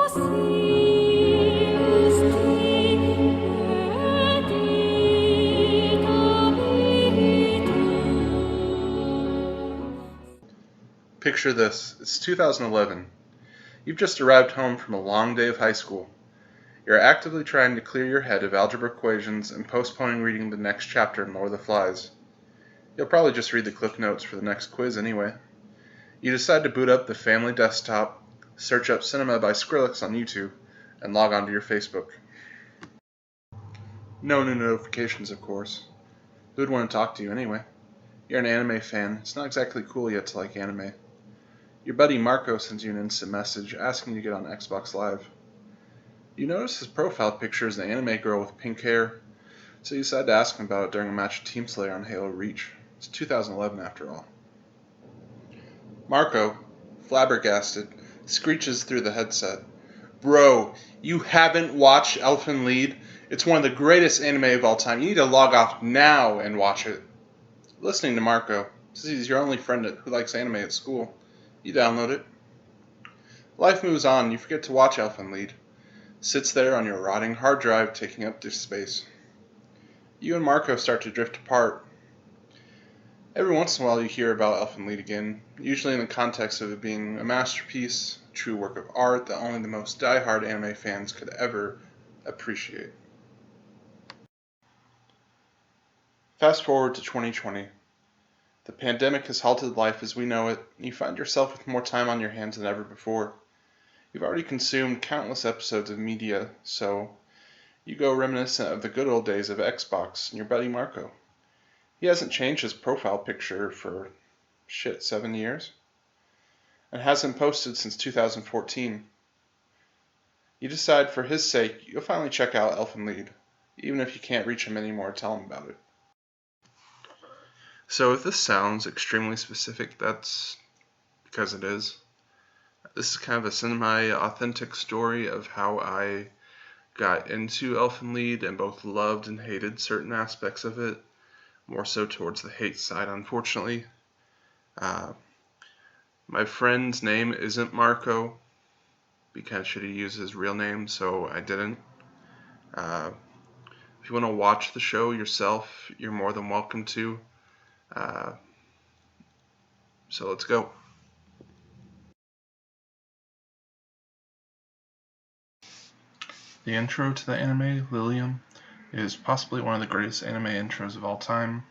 Picture this. It's 2011. You've just arrived home from a long day of high school. You're actively trying to clear your head of algebra equations and postponing reading the next chapter in Lord of the Flies. You'll probably just read the clip notes for the next quiz anyway. You decide to boot up the family desktop, search up Cinema by Skrillex on YouTube, and log on to your Facebook. No new notifications, of course. Who would want to talk to you anyway? You're an anime fan. It's not exactly cool yet to like anime. Your buddy Marco sends you an instant message asking you to get on Xbox Live. You notice his profile picture is an anime girl with pink hair, so you decide to ask him about it during a match of Team Slayer on Halo Reach. It's 2011 after all. Marco, flabbergasted, screeches through the headset. Bro, you haven't watched Elfen Lied? It's one of the greatest anime of all time. You need to log off now and watch it. Listening to Marco, since he's your only friend who likes anime at school, you download it. Life moves on and you forget to watch Elfen Lied. Sits there on your rotting hard drive taking up disk space. You and Marco start to drift apart. Every once in a while you hear about Elfen Lied again, usually in the context of it being a masterpiece, a true work of art that only the most die-hard anime fans could ever appreciate. Fast forward to 2020. The pandemic has halted life as we know it, and you find yourself with more time on your hands than ever before. You've already consumed countless episodes of media, so you go reminiscent of the good old days of Xbox and your buddy Marco. He hasn't changed his profile picture for, 7 years, and hasn't posted since 2014. You decide for his sake you'll finally check out Elfen Lied, even if you can't reach him anymore to tell him about it. So if this sounds extremely specific, that's because it is. This is kind of a semi-authentic story of how I got into Elfen Lied and both loved and hated certain aspects of it, more so towards the hate side, unfortunately. My friend's name isn't Marco, because should he use his real name, so I didn't. If you want to watch the show yourself, you're more than welcome to. So let's go. The intro to the anime, Lilium, is possibly one of the greatest anime intros of all time.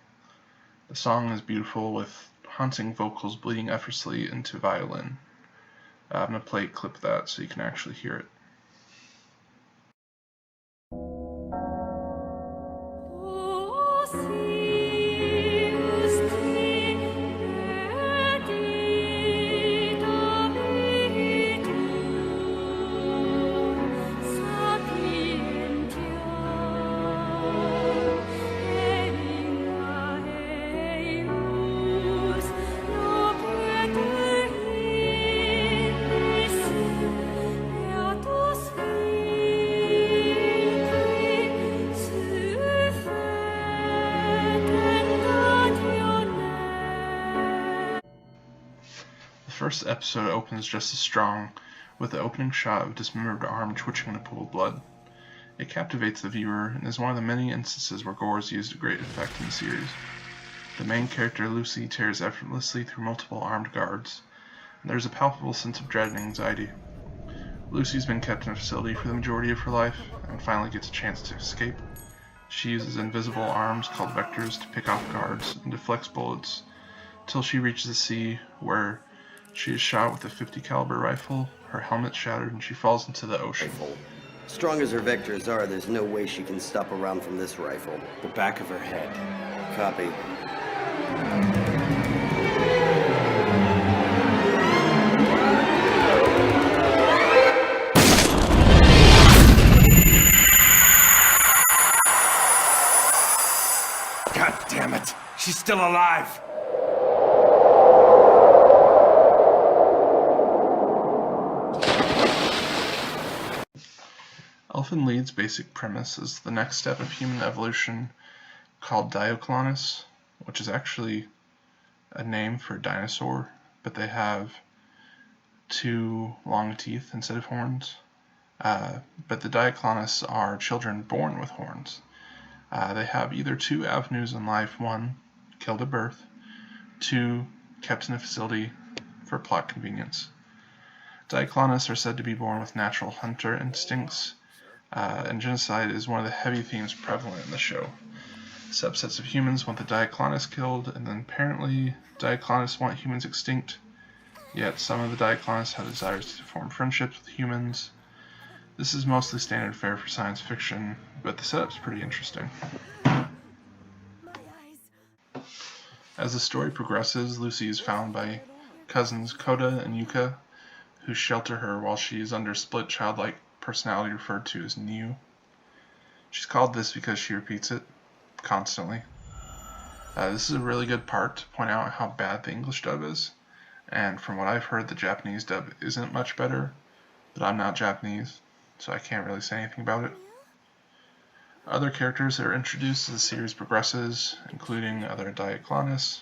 The song is beautiful with haunting vocals bleeding effortlessly into violin. I'm going to play a clip of that so you can actually hear it. The first episode opens just as strong, with the opening shot of a dismembered arm twitching in a pool of blood. It captivates the viewer and is one of the many instances where gore is used to great effect in the series. The main character, Lucy, tears effortlessly through multiple armed guards, and there's a palpable sense of dread and anxiety. Lucy's been kept in a facility for the majority of her life, and finally gets a chance to escape. She uses invisible arms called vectors to pick off guards and deflects bullets, till she reaches the sea, where she is shot with a .50 caliber rifle, her helmet shattered, and she falls into the ocean. Strong as her vectors are, there's no way she can stop a round from this rifle. The back of her head. Copy. God damn it! She's still alive! Elfen Lied's basic premise is the next step of human evolution called Dioclonus, which is actually a name for a dinosaur, but they have two long teeth instead of horns. But the Diaclonists are children born with horns. They have either two avenues in life: one, killed at birth; two, kept in a facility for plot convenience. Diaclonists are said to be born with natural hunter instincts, and genocide is one of the heavy themes prevalent in the show. Subsets of humans want the Diaclonists killed, and then apparently Diaclonists want humans extinct, yet some of the Diaclonists have desires to form friendships with humans. This is mostly standard fare for science fiction, but the setup's pretty interesting. As the story progresses, Lucy is found by cousins Koda and Yuka, who shelter her while she is under split childlike personality referred to as Niu. She's called this because she repeats it constantly. This is a really good part to point out how bad the English dub is, and from what I've heard, the Japanese dub isn't much better, but I'm not Japanese, so I can't really say anything about it. Other characters are introduced as the series progresses, including other Diaclonists.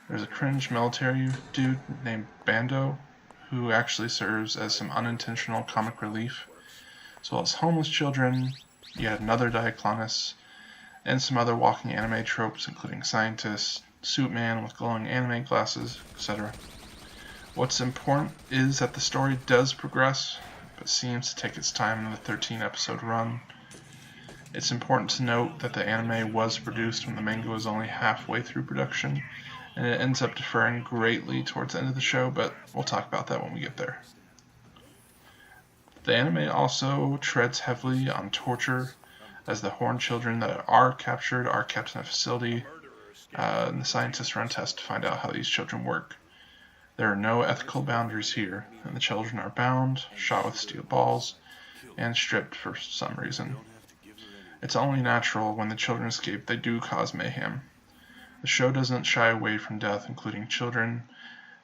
There's a cringe military dude named Bando, who actually serves as some unintentional comic relief, as well as homeless children, yet another Diaclonist, and some other walking anime tropes, including scientists, suit man with glowing anime glasses, etc. What's important is that the story does progress, but seems to take its time in the 13-episode run. It's important to note that the anime was produced when the manga was only halfway through production, and it ends up deferring greatly towards the end of the show, but we'll talk about that when we get there. The anime also treads heavily on torture, as the Horn children that are captured are kept in a facility, and the scientists run tests to find out how these children work. There are no ethical boundaries here, and the children are bound, shot with steel balls, and stripped for some reason. It's only natural when the children escape they do cause mayhem. The show doesn't shy away from death, including children,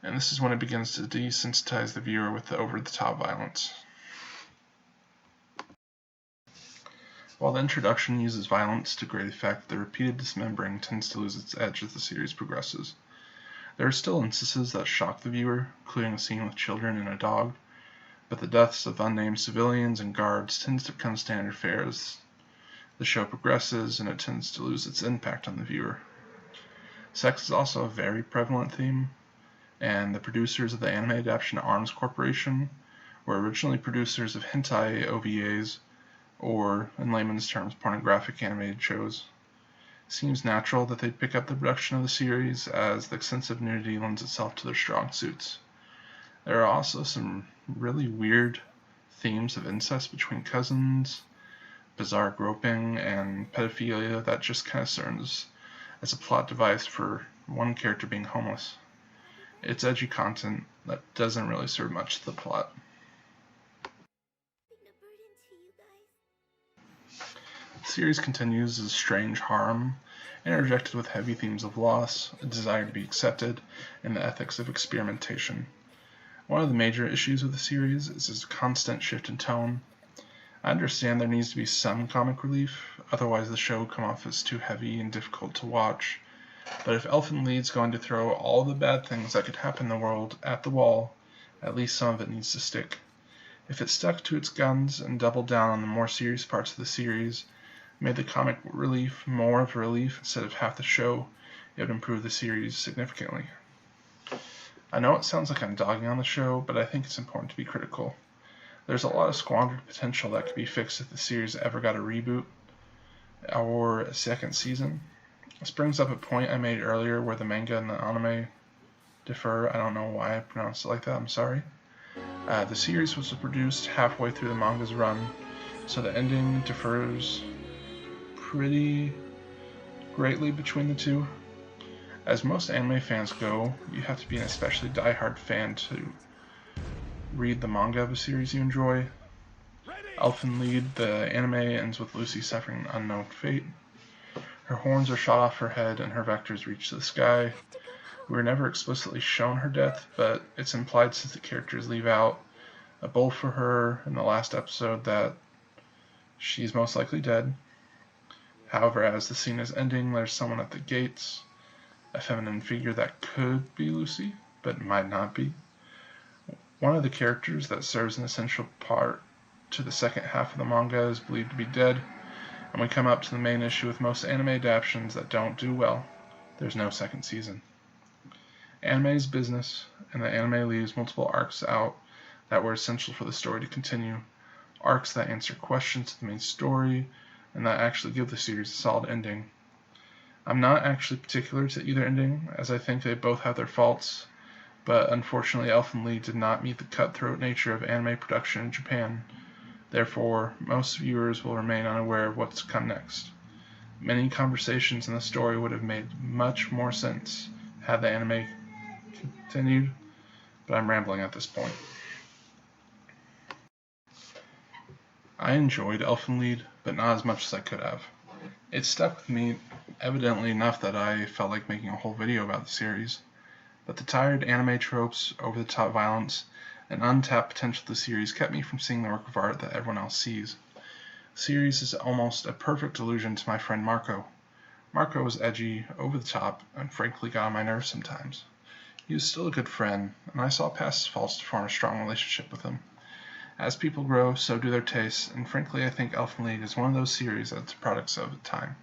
and this is when it begins to desensitize the viewer with the over-the-top violence. While the introduction uses violence to great effect, the repeated dismembering tends to lose its edge as the series progresses. There are still instances that shock the viewer, including a scene with children and a dog, but the deaths of unnamed civilians and guards tends to become standard fare as the show progresses, and it tends to lose its impact on the viewer. Sex is also a very prevalent theme, and the producers of the anime adaptation Arms Corporation were originally producers of hentai OVAs, or, in layman's terms, pornographic animated shows. It seems natural that they'd pick up the production of the series, as the extensive nudity lends itself to their strong suits. There are also some really weird themes of incest between cousins, bizarre groping, and pedophilia that just kind of serves as a plot device for one character being homeless. It's edgy content that doesn't really serve much to the plot. The series continues as strange harm, interjected with heavy themes of loss, a desire to be accepted, and the ethics of experimentation. One of the major issues with the series is its constant shift in tone. I understand there needs to be some comic relief, otherwise the show would come off as too heavy and difficult to watch. But if Elfen Lied's going to throw all the bad things that could happen in the world at the wall, at least some of it needs to stick. If it stuck to its guns and doubled down on the more serious parts of the series, made the comic relief more of a relief instead of half the show, it would improve the series significantly. I know it sounds like I'm dogging on the show, but I think it's important to be critical. There's a lot of squandered potential that could be fixed if the series ever got a reboot or a second season. This brings up a point I made earlier where the manga and the anime differ. I don't know why I pronounced it like that, I'm sorry. The series was produced halfway through the manga's run, so the ending differs pretty greatly between the two. As most anime fans go, you have to be an especially diehard fan to read the manga of a series you enjoy. Elfen Lied, the anime ends with Lucy suffering an unknown fate. Her horns are shot off her head and her vectors reach the sky. We were never explicitly shown her death, but it's implied since the characters leave out a bowl for her in the last episode that she's most likely dead. However, as the scene is ending, there's someone at the gates, a feminine figure that could be Lucy, but might not be. One of the characters that serves an essential part to the second half of the manga is believed to be dead, and we come up to the main issue with most anime adaptations that don't do well. There's no second season. Anime is business, and the anime leaves multiple arcs out that were essential for the story to continue. Arcs that answer questions to the main story, and that actually give the series a solid ending. I'm not actually particular to either ending, as I think they both have their faults, but unfortunately Elfen Lied did not meet the cutthroat nature of anime production in Japan. Therefore, most viewers will remain unaware of what's to come next. Many conversations in the story would have made much more sense had the anime continued, but I'm rambling at this point. I enjoyed Elfen Lied, but not as much as I could have. It stuck with me evidently enough that I felt like making a whole video about the series, but the tired anime tropes, over-the-top violence, and untapped potential of the series kept me from seeing the work of art that everyone else sees. The series is almost a perfect allusion to my friend Marco. Marco was edgy, over the top, and frankly got on my nerves sometimes. He was still a good friend, and I saw past his faults to form a strong relationship with him. As people grow, so do their tastes, and frankly I think Elfen Lied is one of those series that's products of its time.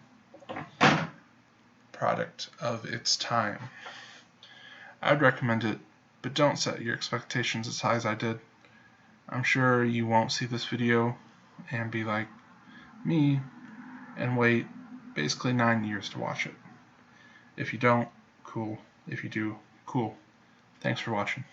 I would recommend it, but don't set your expectations as high as I did. I'm sure you won't see this video and be like me and wait basically 9 years to watch it. If you don't, cool. If you do, cool. Thanks for watching.